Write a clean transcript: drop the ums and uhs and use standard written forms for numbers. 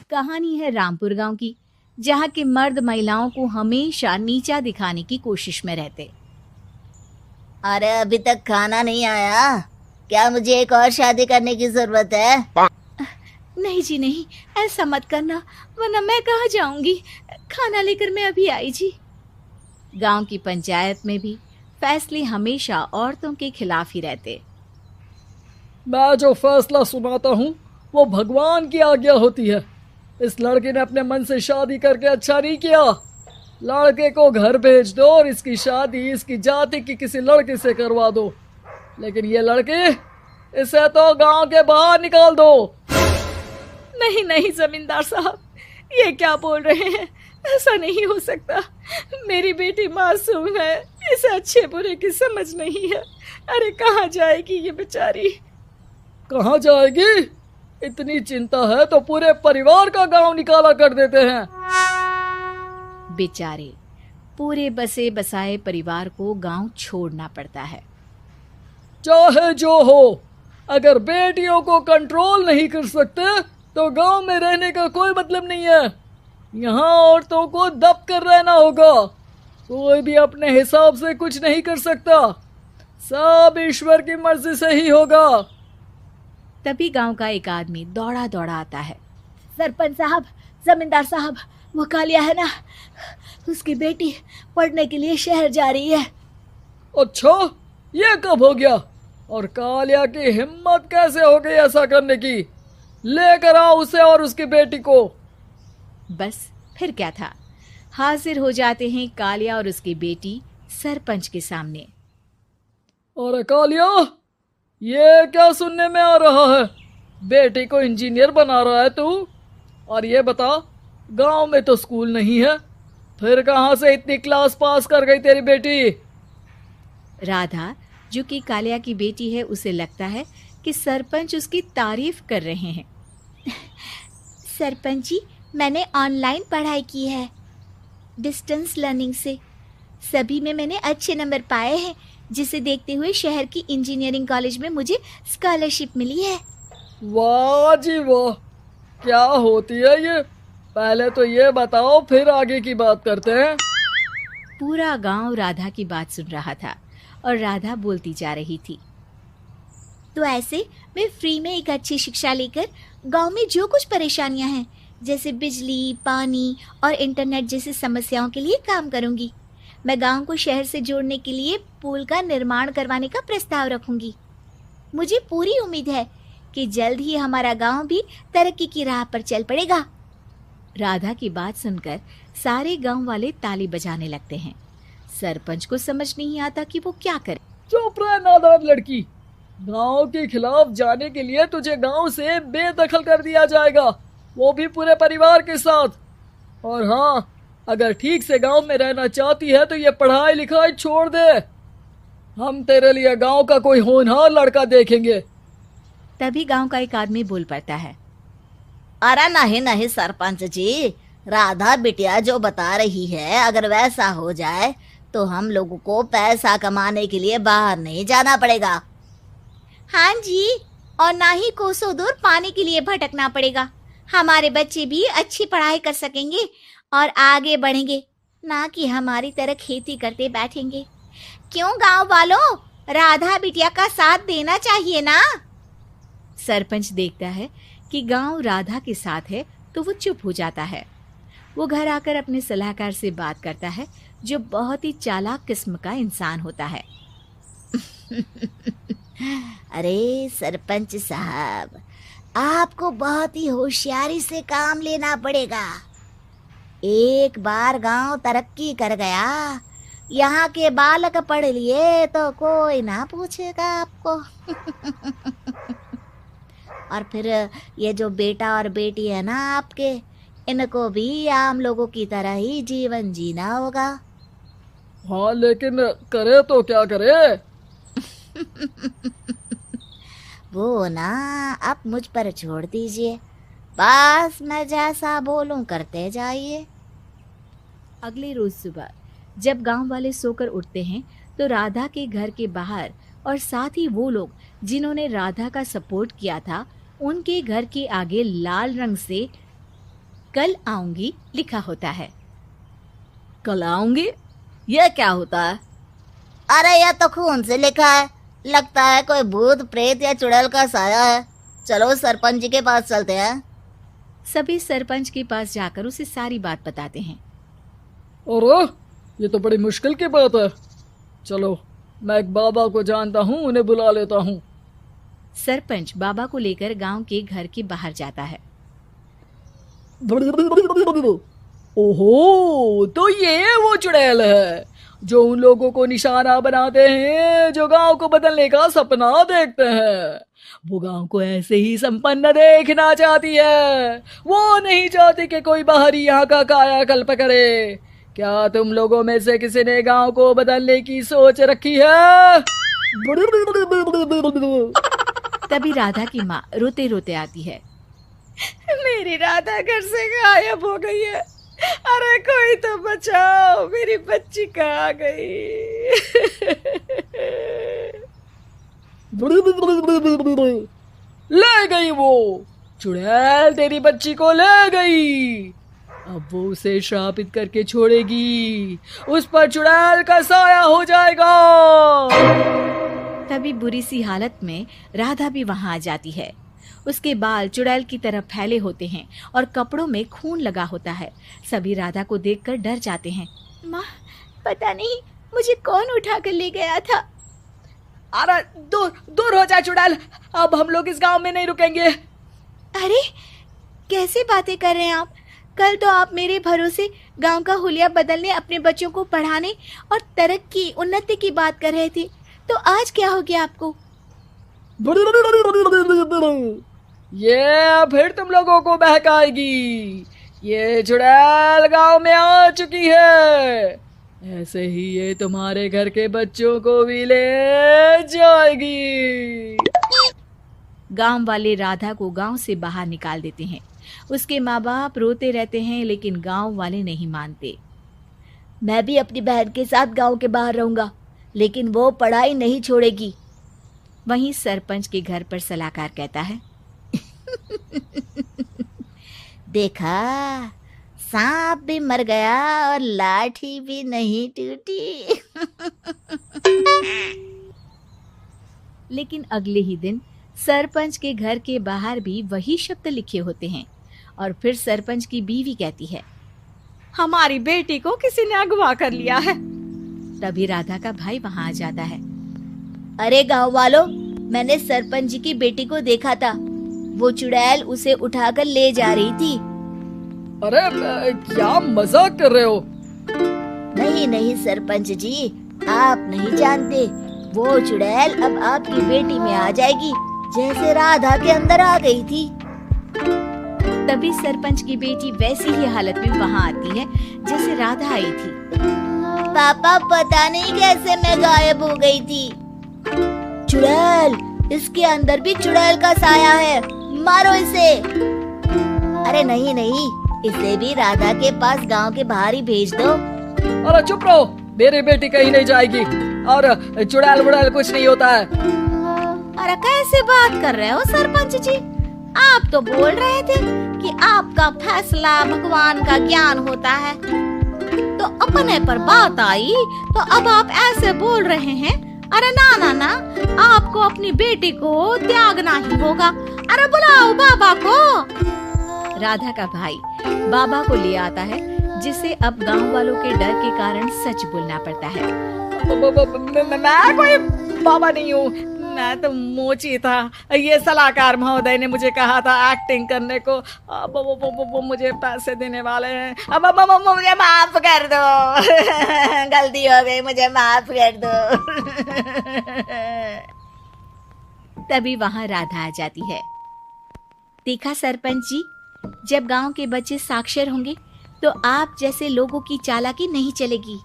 कहानी है रामपुर गांव की, जहां के मर्द महिलाओं को हमेशा नीचा दिखाने की कोशिश में रहते। अरे अभी तक खाना नहीं आया, क्या मुझे एक और शादी करने की जरूरत है? नहीं जी नहीं, ऐसा मत करना, वरना मैं कहाँ जाऊंगी। खाना लेकर मैं अभी आई जी। गांव की पंचायत में भी फैसले हमेशा औरतों के खिलाफ ही रहते। मैं जो फैसला सुनाता हूँ वो भगवान की आज्ञा होती है। इस लड़के ने अपने मन से शादी करके अच्छा नहीं किया। लड़के को घर भेज दो और इसकी शादी इसकी जाति की किसी लड़के से करवा दो, लेकिन ये लड़की, इसे तो गांव के बाहर निकाल दो। नहीं नहीं जमींदार साहब, ये क्या बोल रहे हैं? ऐसा नहीं हो सकता। मेरी बेटी मासूम है, इसे अच्छे बुरे की समझ नहीं है। अरे कहाँ जाएगी ये बेचारी? कहाँ जाएगी? इतनी चिंता है तो पूरे परिवार का गांव निकाला कर देते हैं। बेचारे पूरे बसे बसाए परिवार को गांव छोड़ना पड़ता है। चाहे जो हो, अगर बेटियों को कंट्रोल नहीं कर सकते तो गांव में रहने का कोई मतलब नहीं है। यहाँ औरतों को दब कर रहना होगा। कोई भी अपने हिसाब से कुछ नहीं कर सकता, सब ईश्वर की मर्जी से ही होगा। तभी गांव का एक आदमी दौड़ा दौड़ा आता है। सरपंच साहब, जमींदार साहब, वो कालिया है ना, उसकी बेटी पढ़ने के लिए शहर जा रही है। अच्छा, ये कब हो गया? और कालिया की हिम्मत कैसे हो गई ऐसा करने की? लेकर आओ उसे और उसकी बेटी को। बस फिर क्या था, हाजिर हो जाते हैं कालिया और उसकी बेटी सरपंच के सामने। अरे कालिया, ये क्या सुनने में आ रहा है? बेटी को इंजीनियर बना रहा है तू? और ये बता, गांव में तो स्कूल नहीं है, फिर कहाँ से इतनी क्लास पास कर गई तेरी बेटी? राधा, जो कि कालिया की बेटी है, उसे लगता है कि सरपंच उसकी तारीफ कर रहे हैं। सरपंच जी, मैंने ऑनलाइन पढ़ाई की है, डिस्टेंस लर्निंग से। सभी में मैंने अच्छे नंबर पाए हैं, जिसे देखते हुए शहर की इंजीनियरिंग कॉलेज में मुझे स्कॉलरशिप मिली है। वाह जी वाह, क्या होती है ये? पहले तो ये बताओ, फिर आगे की बात करते हैं। पूरा गांव राधा की बात सुन रहा था और राधा बोलती जा रही थी। तो ऐसे मैं फ्री में एक अच्छी शिक्षा लेकर गांव में जो कुछ परेशानियां हैं, जैसे बिजली, पानी और इंटरनेट जैसी समस्याओं के लिए काम करूंगी। मैं गांव को शहर से जोड़ने के लिए पुल का निर्माण करवाने का प्रस्ताव रखूंगी। मुझे पूरी उम्मीद है कि जल्द ही हमारा गांव भी तरक्की की राह पर चल पड़ेगा। राधा की बात सुनकर सारे गांव वाले ताली बजाने लगते हैं। सरपंच को समझ नहीं आता कि वो क्या करे। चुप रह नादान लड़की, गांव के खिलाफ जाने के लिए तुझे गांव से बेदखल कर दिया जाएगा, वो भी पूरे परिवार के साथ। और हाँ, अगर ठीक से गांव में रहना चाहती है तो ये पढ़ाई लिखाई छोड़ दे। हम तेरे लिए गांव का कोई होनहार लड़का देखेंगे। तभी गांव का एक आदमी बोल पड़ता है। अरे नहीं नहीं सरपंच जी, राधा बिटिया जो बता रही है, अगर वैसा हो जाए तो हम लोगों को पैसा कमाने के लिए बाहर नहीं जाना पड़ेगा। हाँ जी, और ना ही कोसों दूर पानी के लिए भटकना पड़ेगा। हमारे बच्चे भी अच्छी पढ़ाई कर सकेंगे और आगे बढ़ेंगे, ना कि हमारी तरह खेती करते बैठेंगे। क्यों गांव वालों, राधा बिटिया का साथ देना चाहिए ना। सरपंच देखता है कि गांव राधा के साथ है तो वो चुप हो जाता है। वो घर आकर अपने सलाहकार से बात करता है, जो बहुत ही चालाक किस्म का इंसान होता है। अरे सरपंच साहब, आपको बहुत ही होशियारी से काम लेना पड़ेगा। एक बार गांव तरक्की कर गया, यहाँ के बालक पढ़ लिए तो कोई ना पूछेगा आपको। और फिर ये जो बेटा और बेटी है ना आपके, इनको भी आम लोगों की तरह ही जीवन जीना होगा। हाँ, लेकिन करे तो क्या करे? वो ना आप मुझ पर छोड़ दीजिए, बस मैं जैसा बोलूं करते जाइए। अगले रोज सुबह जब गांव वाले सोकर उठते हैं तो राधा के घर के बाहर और साथ ही वो लोग जिन्होंने राधा का सपोर्ट किया था, उनके घर के आगे लाल रंग से कल आऊंगी लिखा होता है। कल आऊंगी, यह क्या होता है? अरे यह तो खून से लिखा है, लगता है कोई भूत प्रेत या चुड़ैल का साया है। चलो सरपंच जी के पास चलते हैं। सभी सरपंच के पास जाकर उसे सारी बात बताते हैं। अरे ये तो बड़ी मुश्किल की बात है। चलो मैं एक बाबा को जानता हूँ, उन्हें बुला लेता हूँ। सरपंच बाबा को लेकर गांव के घर के बाहर जाता है। ओहो, तो ये वो चुड़ैल है जो उन लोगों को निशाना बनाते हैं जो गांव को बदलने का सपना देखते हैं। वो गांव को ऐसे ही संपन्न देखना चाहती है, वो नहीं चाहती कि कोई बाहरी यहाँ का कायाकल्प करे। क्या तुम लोगों में से किसी ने गांव को बदलने की सोच रखी है? तभी राधा की माँ रोते रोते आती है। मेरी राधा घर से गायब हो गई है। अरे कोई तो बचाओ, मेरी बच्ची कहाँ गई? ले गई वो चुड़ैल, तेरी बच्ची को ले गई। अब वो उसे श्रापित करके छोड़ेगी, उस पर चुड़ैल का साया हो जाएगा। तभी बुरी सी हालत में राधा भी वहां आ जाती है। उसके बाल चुड़ैल की तरह फैले होते हैं और कपड़ों में खून लगा होता है। सभी राधा को देखकर डर जाते हैं। माँ, पता नहीं मुझे कौन उठा कर ले गया था। अरे दूर दूर हो जा चुड़ैल, अब हम लोग इस गांव में नहीं रुकेंगे। अरे कैसे बातें कर रहे हैं आप? कल तो आप मेरे भरोसे गांव का हुलिया बदलने, अपने बच्चों को पढ़ाने और तरक्की उन्नति की बात कर रहे थे, तो आज क्या हो गया आपको? ये फिर तुम लोगों को बहकाएगी। ये चुड़ैल गांव में आ चुकी है, ऐसे ही ये तुम्हारे घर के बच्चों को भी ले जाएगी। गांव वाले राधा को गांव से बाहर निकाल देते हैं। उसके माँ बाप रोते रहते हैं, लेकिन गांव वाले नहीं मानते। मैं भी अपनी बहन के साथ गांव के बाहर रहूंगा, लेकिन वो पढ़ाई नहीं छोड़ेगी। वहीं सरपंच के घर पर सलाहकार कहता है। देखा, सांप भी मर गया और लाठी भी नहीं टूटी। लेकिन अगले ही दिन सरपंच के घर के बाहर भी वही शब्द लिखे होते हैं। और फिर सरपंच की बीवी कहती है, हमारी बेटी को किसी ने अगवा कर लिया है। तभी राधा का भाई वहां आ जाता है। अरे गांव वालों, मैंने सरपंच जी की बेटी को देखा था। वो चुड़ैल उसे उठाकर ले जा रही थी। अरे क्या मजाक कर रहे हो? नहीं नहीं सरपंच जी, आप नहीं जानते। वो चुड़ैल अब आपकी बेटी में आ जाएगी, जैसे राधा के अंदर आ गई थी। तभी सरपंच की बेटी वैसी ही हालत में वहां आती है जैसे राधा आई थी। पापा, पता नहीं कैसे मैं गायब हो गई थी। चुड़ैल, इसके अंदर भी चुड़ैल का साया है, मारो इसे। अरे नहीं नहीं, इसे भी राधा के पास गांव के बाहर ही भेज दो। अरे चुप रहो, मेरी बेटी कहीं नहीं जाएगी और चुड़ैल वुड़ैल कुछ नहीं होता है। अरे कैसे बात कर रहे हो सरपंच जी? आप तो बोल रहे थे कि आपका फैसला भगवान का ज्ञान होता है, तो अपने पर बात आई तो अब आप ऐसे बोल रहे हैं। अरे ना ना ना, आपको अपनी बेटी को त्यागना ही होगा। अरे बुलाओ बाबा को। राधा का भाई बाबा को ले आता है, जिसे अब गांव वालों के डर के कारण सच बोलना पड़ता है। मैं कोई बाबा नहीं हूँ, मैं तो मोची था। ये सलाहकार महोदय ने मुझे कहा था एक्टिंग करने को। वो मुझे पैसे देने वाले हैं। अब मुझे माफ कर दो। गलती हो गई, मुझे माफ कर दो। तभी वहां राधा आ जाती है। देखा सरपंच जी, जब गांव के बच्चे साक्षर होंगे तो आप जैसे लोगों की चालाकी नहीं चलेगी।